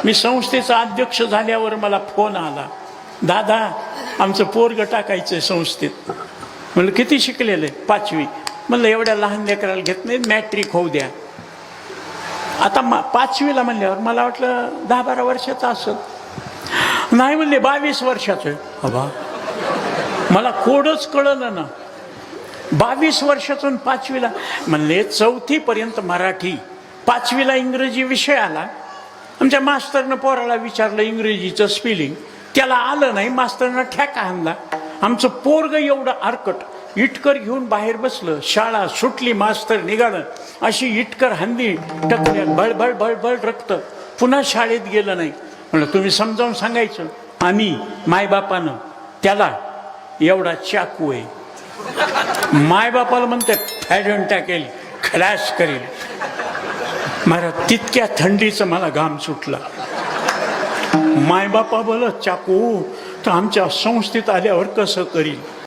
मी संस्थेचा अध्यक्ष झाल्यावर मला फोन आला, दादा आमचं पोरग टाकायचं संस्थेत. म्हणलं किती शिकलेलं आहे? 5वी. म्हणलं एवढ्या लहान लेकराला घेत नाही, मॅट्रिक होऊ द्या. आता 5वीला म्हणल्यावर मला वाटलं 10-12 वर्षाचं असत. नाही म्हणले 22 वर्षाचं. अबा मला कोडच कळलं ना. 22 वर्षातून 5वीला. म्हणले 4थी पर्यंत मराठी, 5वीला इंग्रजी विषय आला. आमच्या मास्तरनं पोराला विचारलं इंग्रजीचं स्पेलिंग, त्याला आलं नाही. मास्तरनं ठॅका आणला. आमचं पोरग एवढं आरकट इटकर घेऊन बाहेर बसलं. शाळा सुटली, मास्तर निघालं, अशी इटकर हांदी टकल्यात बळबळ बळबळ रक्त. पुन्हा शाळेत गेलं नाही. म्हणलं तुम्ही समजावून सांगायचं. आम्ही मायबापानं त्याला एवढा चाकू आहे. मायबापाला म्हणतात फॅडन टाकेल, खलास करेल. मला तितक्या थंडीचं मला घाम सुटला. मायबापा बोलत चाकू तर आमच्या संस्थेत आल्यावर कसं करील.